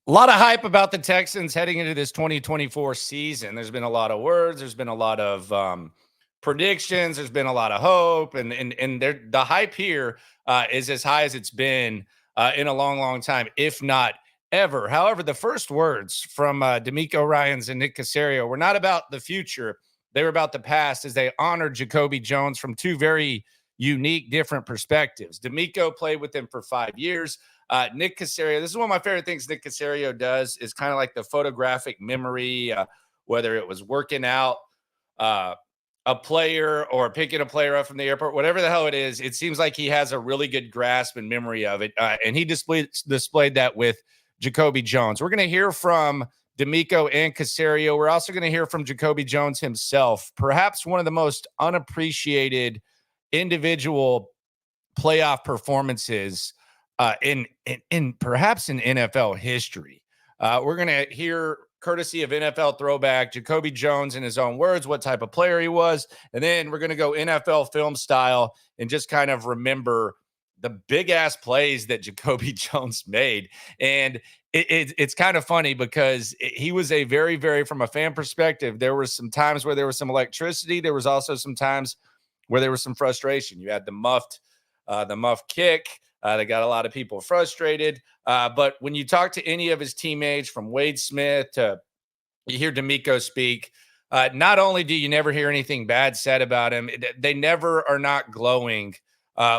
A lot of hype about the Texans heading into this 2024 season. There's been a lot of words. There's been a lot of predictions. There's been a lot of hope, and the hype here is as high as it's been in a long, long time, if not ever. However, the first words from DeMeco Ryans and Nick Caserio were not about the future; they were about the past, as they honored Jacoby Jones from two very unique, different perspectives. DeMeco played with him for 5 years. Nick Caserio, this is one of my favorite things Nick Caserio does, is kind of like the photographic memory, whether it was working out a player or picking a player up from the airport, whatever the hell it is. It seems like he has a really good grasp and memory of it. And he displayed that with Jacoby Jones. We're going to hear from DeMeco and Caserio. We're also going to hear from Jacoby Jones himself, perhaps one of the most unappreciated individual playoff performances in perhaps in NFL history. We're going to hear, courtesy of NFL Throwback, Jacoby Jones in his own words, what type of player he was. And then we're going to go NFL film style and just kind of remember the big ass plays that Jacoby Jones made. And it's kind of funny because he was a very, very, from a fan perspective, there were some times where there was some electricity. There was also some times where there was some frustration. You had the muffed kick. That got a lot of people frustrated. But when you talk to any of his teammates, from Wade Smith to you hear DeMeco speak, not only do you never hear anything bad said about him, they never are not glowing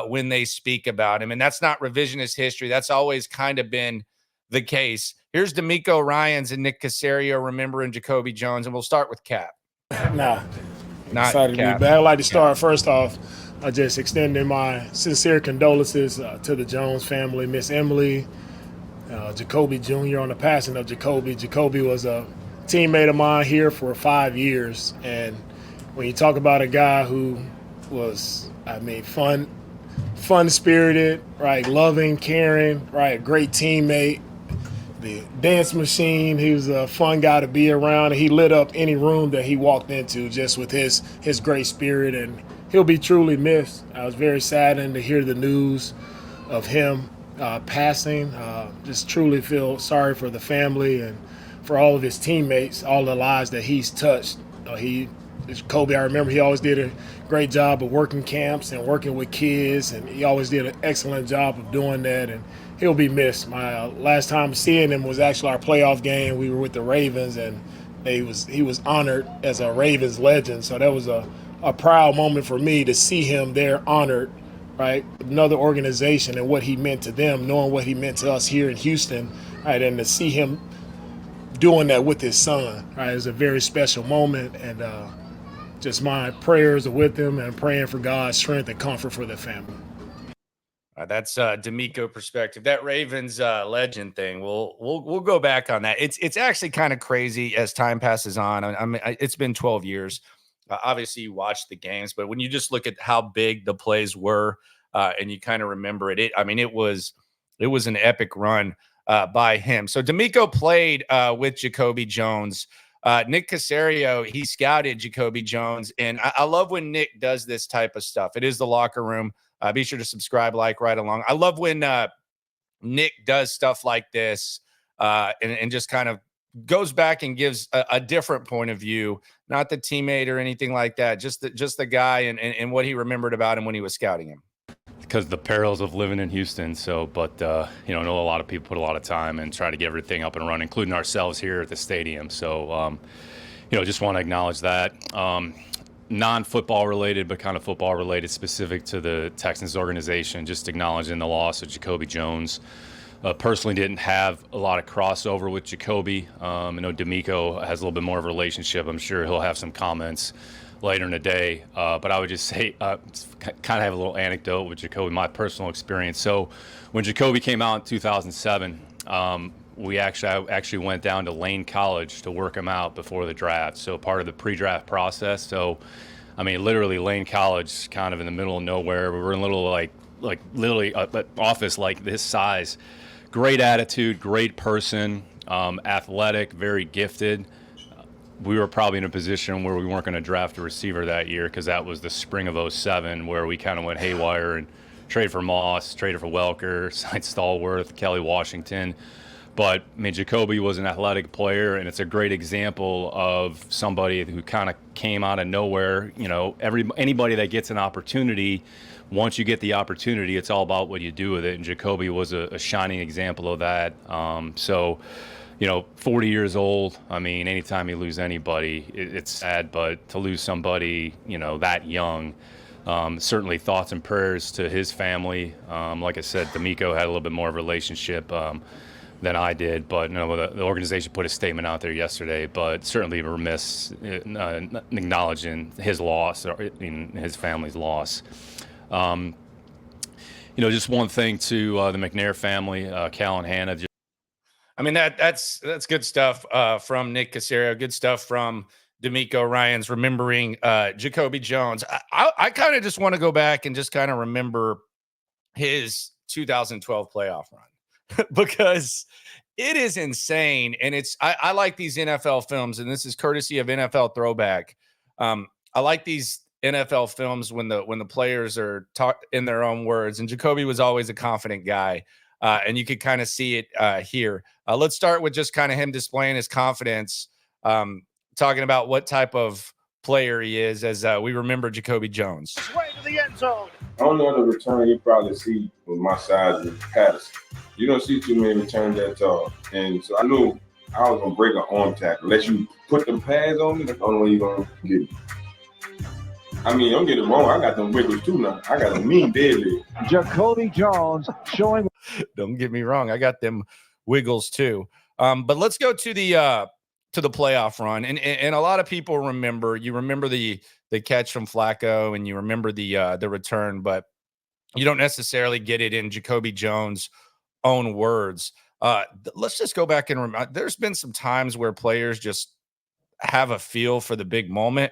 when they speak about him. And that's not revisionist history. That's always kind of been the case. Here's DeMeco Ryans and Nick Caserio remembering Jacoby Jones. And we'll start with Cap. Nah, Not excited Cap. to be back. I'd like to start first off just extending my sincere condolences to the Jones family, Miss Emily, Jacoby Jr. on the passing of Jacoby. Jacoby was a teammate of mine here for 5 years, and when you talk about a guy who was, fun-spirited, right, loving, caring, right, great teammate, the dance machine. He was a fun guy to be around. He lit up any room that he walked into just with his great spirit, and he'll be truly missed. I was very saddened to hear the news of him passing. Just truly feel sorry for the family and for all of his teammates, all the lives that he's touched. Kobe, I remember he always did a great job of working camps and working with kids, and he always did an excellent job of doing that, and he'll be missed. My last time seeing him was actually our playoff game. We were with the Ravens, and he was honored as a Ravens legend, so that was a proud moment for me to see him there honored, right? Another organization and what he meant to them, knowing what he meant to us here in Houston, right? And to see him doing that with his son, right? It was a very special moment, and just my prayers are with him and praying for God's strength and comfort for the family. That's DeMeco perspective. That Ravens legend thing. We'll go back on that. It's actually kind of crazy as time passes on. It's been 12 years. Obviously, you watch the games, but when you just look at how big the plays were, and you kind of remember it, it was an epic run by him. So DeMeco played with Jacoby Jones. Nick Caserio, he scouted Jacoby Jones, and I love when Nick does this type of stuff. It is the locker room. Be sure to subscribe, like, right along. I love when Nick does stuff like this and just kind of goes back and gives a different point of view, not the teammate or anything like that, just the guy and what he remembered about him when he was scouting him. Because the perils of living in Houston. So, but I know a lot of people put a lot of time and try to get everything up and running, including ourselves here at the stadium. So, just want to acknowledge that. Non-football related, but kind of football related, specific to the Texans organization, just acknowledging the loss of Jacoby Jones. Personally didn't have a lot of crossover with Jacoby. I know DeMeco has a little bit more of a relationship. I'm sure he'll have some comments later in the day. But I would just say, kind of have a little anecdote with Jacoby, my personal experience. So when Jacoby came out in 2007, I actually went down to Lane College to work him out before the draft. So part of the pre-draft process. So, literally Lane College, kind of in the middle of nowhere. We were in a little like literally an office like this size. Great attitude, great person, athletic, very gifted. We were probably in a position where we weren't going to draft a receiver that year because that was the spring of 07 where we kind of went haywire and traded for Moss, traded for Welker, signed Stallworth, Kelly Washington. But I mean, Jacoby was an athletic player, and it's a great example of somebody who kind of came out of nowhere. You know, anybody that gets an opportunity, once you get the opportunity, it's all about what you do with it. And Jacoby was a shining example of that. So, you know, 40 years old. I mean, anytime you lose anybody, it's sad, but to lose somebody, you know, that young. Certainly thoughts and prayers to his family. Like I said, DeMeco had a little bit more of a relationship than I did, but you know, the organization put a statement out there yesterday, but certainly remiss acknowledging his loss, or his family's loss. You know, just one thing to the McNair family, Cal and Hannah. I mean, that's good stuff from Nick Caserio. Good stuff from DeMeco Ryans, remembering Jacoby Jones. I kind of just want to go back and just kind of remember his 2012 playoff run because it is insane. And I like these NFL films, and this is courtesy of NFL Throwback. I like these NFL films when the players are in their own words, and Jacoby was always a confident guy. And you could kind of see it here. Let's start with just kind of him displaying his confidence, talking about what type of player he is as we remember Jacoby Jones. Way to the end zone. I don't know the return you probably see with my size with Patterson. You don't see too many returns that tall. And so I knew I was going to break an arm tackle. Unless you put them pads on me, that's the only way you're going to get me. I mean, don't get it wrong. I got them wiggles too now. I got a mean deadlift. Jacoby Jones showing. Don't get me wrong. I got them wiggles too. But let's go to the playoff run. And a lot of people remember the catch from Flacco, and you remember the return, but you don't necessarily get it in Jacoby Jones' own words. Let's just go back and remember. There's been some times where players just have a feel for the big moment.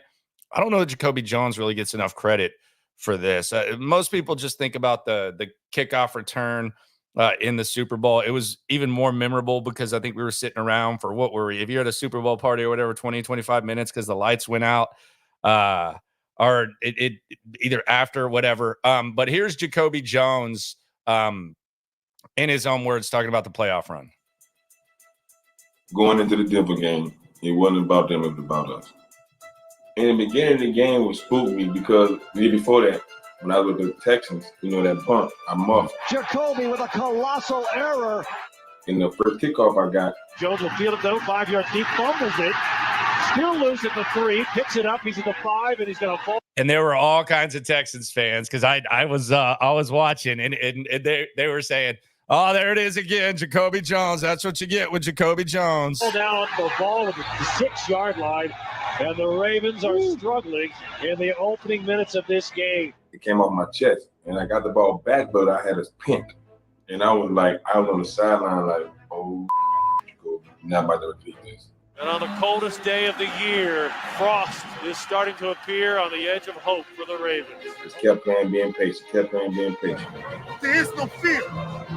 I don't know that Jacoby Jones really gets enough credit for this. Most people just think about the kickoff return in the Super Bowl. It was even more memorable because I think we were sitting around for what were we? If you're at a Super Bowl party or whatever, 20, 25 minutes because the lights went out, or it either after, whatever. But here's Jacoby Jones in his own words talking about the playoff run. Going into the Denver game, it wasn't about them, it was about us. In the beginning of the game was spooked me because the year before that, when I was with the Texans, you know, that punt, I muffed. Jacoby with a colossal error. In the first kickoff I got. Jones will field it though, 5 yard deep, fumbles it. Still loose at the 3, picks it up, he's at the 5, and he's going to fall. And there were all kinds of Texans fans because I was watching, and they were saying, oh, there it is again, Jacoby Jones. That's what you get with Jacoby Jones. Pull down the ball at the 6 yard line. And the Ravens are struggling in the opening minutes of this game. It came off my chest, and I got the ball back, but I had a pink. And I was on the sideline like, oh, not about to repeat this. And on the coldest day of the year, frost is starting to appear on the edge of hope for the Ravens. Just kept playing, being patient, There is no fear.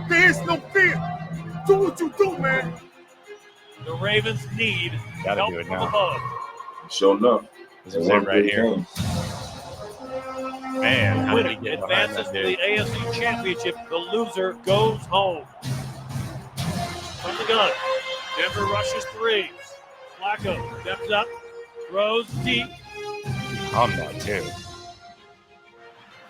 There is no fear. Do what you do, man. The Ravens need help do it from now. above. Sure enough. This is it right here. Man, how did he Winner get behind advances that to the dude? AFC Championship. The loser goes home. From the gun, Denver rushes 3. Flacco steps up, throws deep. I'm not too.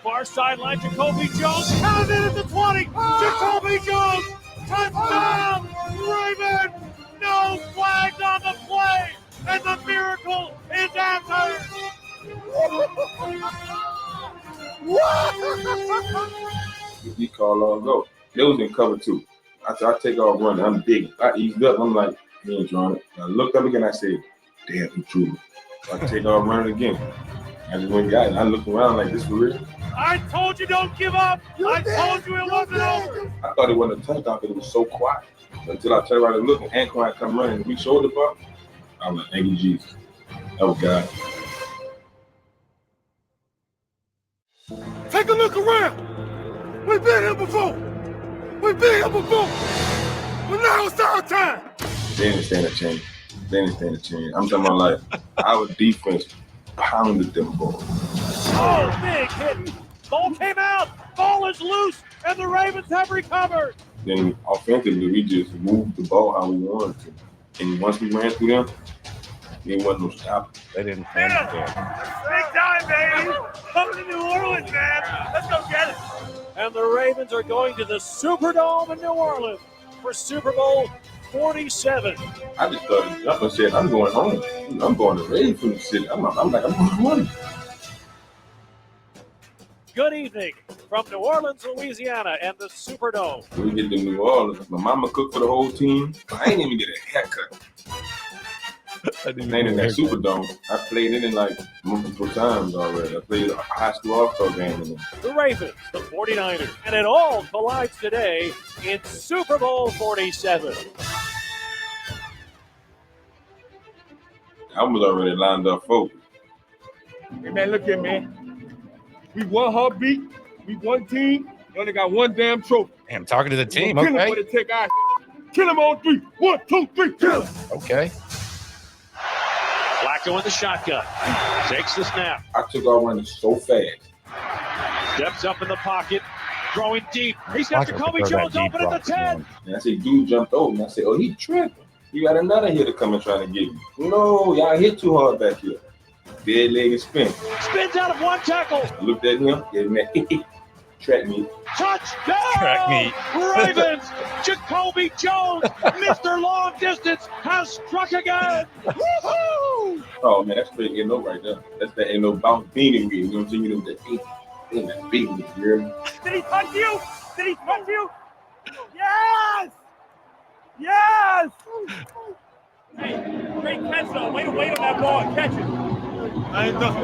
Far sideline, Jacoby Jones. Counted at the 20. Jacoby Jones. Touchdown, Ravens. No flags on the play. And the miracle is answered. He called on go. They was in cover 2. I said, I take off running. I'm big. I eased up. I'm like, he ain't drawing it. I looked up again. I said, damn, he threw me. So I take off running again. I just went and got it. I looked around like, this for real? I told you don't give up. I told you it wasn't over. I thought it wasn't a touchdown because it was so quiet. Until I turned around and looked, and Anquan come running. We shoulder bump. I'm like, thank you, Jesus. That was God. Take a look around. We've been here before. But now it's our time. They didn't stand a chance. I'm talking about like our defense pounded them balls. Oh, big hit. Ball came out. Ball is loose, and the Ravens have recovered. Then offensively, we just moved the ball how we wanted to. And once we ran through them, there wasn't no stopping. They didn't Big finish it. time, baby. Coming to New Orleans, man. Let's go get it. And the Ravens are going to the Superdome in New Orleans for Super Bowl 47. I just started up and said, I'm going home. I'm going to raid from the city. I'm going home. Good evening from New Orleans, Louisiana, and the Superdome. When we get to New Orleans, my mama cooked for the whole team. I ain't even get a haircut. Ain't in that Superdome. I played in it like multiple times already. I played a high school all-star game in it. The Ravens, the 49ers, and it all collides today in Super Bowl 47. I was already lined up for it. Hey, man, look here, man. We one heartbeat. We one team. We only got one damn trophy. Damn, talking to the team. Kill him Okay. for the take our kill him on 3. 1, 2, 3, kill him. Okay. Flacco in the shotgun. Takes the snap. I took off running so fast. Steps up in the pocket. Throwing deep. He's got Flacco Jacoby could throw that Jones deep open at rock, the 10. man. And I said, dude jumped over. And I said, oh, he tripping. You got another hitter coming trying to get me. No, y'all hit too hard back here. Dead leg and spin. Spins out of one tackle. Looked at him, gave him that track me. Touchdown! Track meet. Ravens! Jacoby Jones, Mr. Long Distance, has struck again. Woohoo! Oh man, that's straight ain't no right there. That's that ain't no bounce beating me. You know what I'm saying? You know that ain't that beating me, you hear me? Did he touch you? Did he touch you? Yes! Yes! Hey, great catch though. Way to wait on that ball and catch it. I ain't done.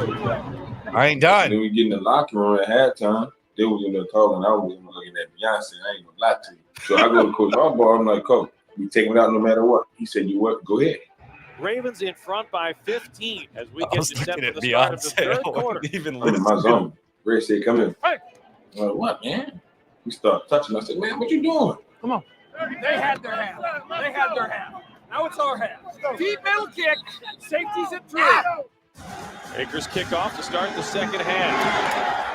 I ain't And done. then we get in the locker room at halftime. They was in there talking. I was in there looking at Beyonce. I ain't gonna lie to you. So I go to Coach Harbaugh. I'm like, Coach, we taking it out no matter what. He said, you what? Go ahead. Ravens in front by 15 as we I get was to set looking for at the start of the Beyonce. third I quarter. wasn't even I'm in my listening. zone. Ray said, come in. Hey. I'm like, what, man? We start touching. I said, man, what you doing? They had their half. They had their half. Now it's our half. Deep middle kick. Safety's at 3. Akers kickoff to start the second half.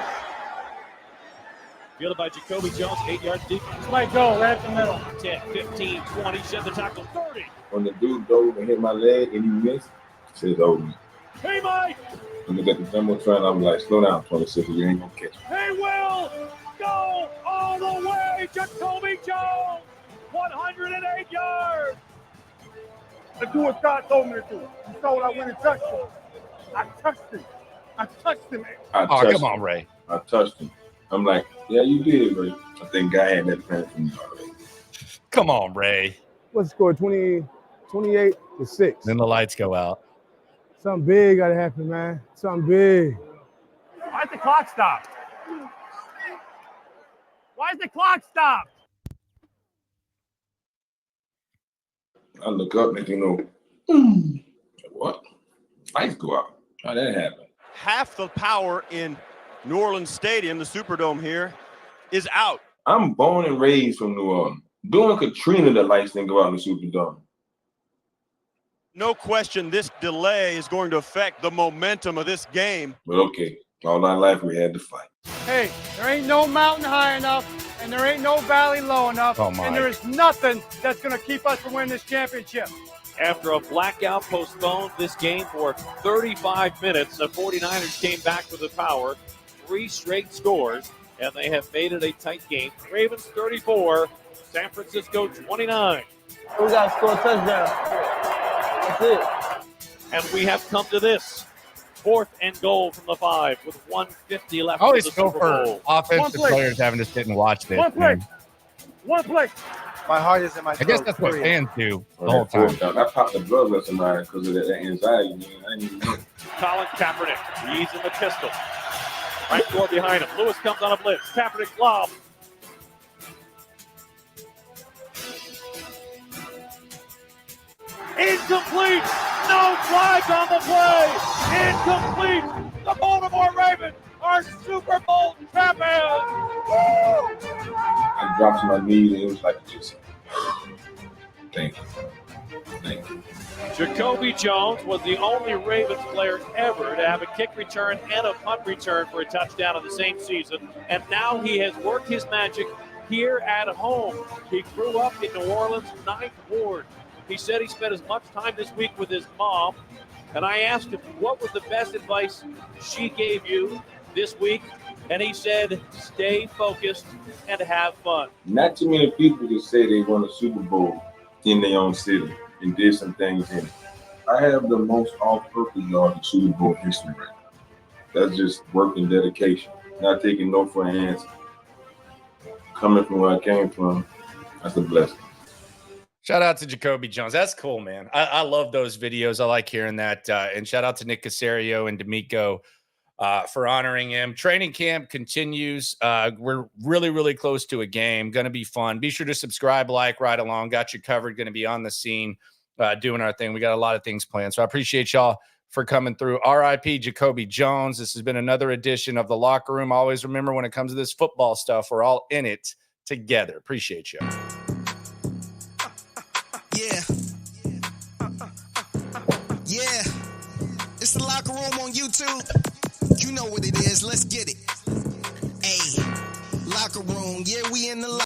Fielded by Jacoby Jones, 8 yards deep. Might go right in the middle. 10, 15, 20, shed the tackle, 30. When the dude dove and hit my leg and he missed, he says, oh, man. Hey, Mike. When they got the jumbotron, I'm like, slow down, 26, you ain't gonna catch me. Hey, Will. Go all the way. Jacoby Jones, 108 yards. I do what God told me to do. You saw what I went and touched him. I touched him. I touched him. I Oh, touched come on, him. Ray. I touched him. I'm like, yeah, you did, Ray. I think guy had that plan for me already. Come on, Ray. What's the score? 28-6. Then the lights go out. Something big gotta happen, man. Something big. Why's the clock stop? Why's the clock stop? I look up and you know, what? Lights go out. How that happen? Half the power in New Orleans Stadium, the Superdome here, is out. I'm born and raised from New Orleans. During Katrina, the lights didn't go out in the Superdome. No question, this delay is going to affect the momentum of this game. But okay, all our life we had to fight. Hey, there ain't no mountain high enough, and there ain't no valley low enough, Oh, my. and there is nothing that's going to keep us from winning this championship. After a blackout postponed this game for 35 minutes, the 49ers came back with the power, 3 straight scores, and they have made it a tight game. Ravens 34, San Francisco 29. We got to score a touchdown. That's it. And we have come to this. 4th and goal from the 5 with 150 left I in always the feel Super for Bowl. offensive One play. players having to sit and watch this. One play. man. One play. My heart is in my I throat. guess that's what period. fans do the On whole that fourth time. down, I popped the blood vessel in my eye because of that anxiety, man. I didn't even know. Colin Kaepernick, he's in the pistol. Right door behind him. Lewis comes on a blitz. Kaepernick lob. Incomplete. No flags on the play. Incomplete. The Baltimore Ravens are Super Bowl champions. I dropped to my knees and it was like just, thank you. Thank you. Jacoby Jones was the only Ravens player ever to have a kick return and a punt return for a touchdown in the same season. And now he has worked his magic here at home. He grew up in New Orleans, 9th Ward. He said he spent as much time this week with his mom. And I asked him, what was the best advice she gave you this week? And he said, stay focused and have fun. Not too many people can say they won a Super Bowl in their own city and did some things in it. I have the most all-purpose yard in Super Bowl history right now. That's just work and dedication. Not taking no for an answer. Coming from where I came from, that's a blessing. Shout out to Jacoby Jones. That's cool, man. I love those videos. I like hearing that. And shout out to Nick Caserio and DeMeco for honoring him. Training camp continues. We're really, really close to a game. Going to be fun. Be sure to subscribe, like, ride along. Got you covered. Going to be on the scene doing our thing. We got a lot of things planned. So I appreciate y'all for coming through. RIP Jacoby Jones. This has been another edition of The Locker Room. Always remember, when it comes to this football stuff, we're all in it together. Appreciate you. Yeah. Yeah. It's The Locker Room on YouTube. You know what it is. Let's get it.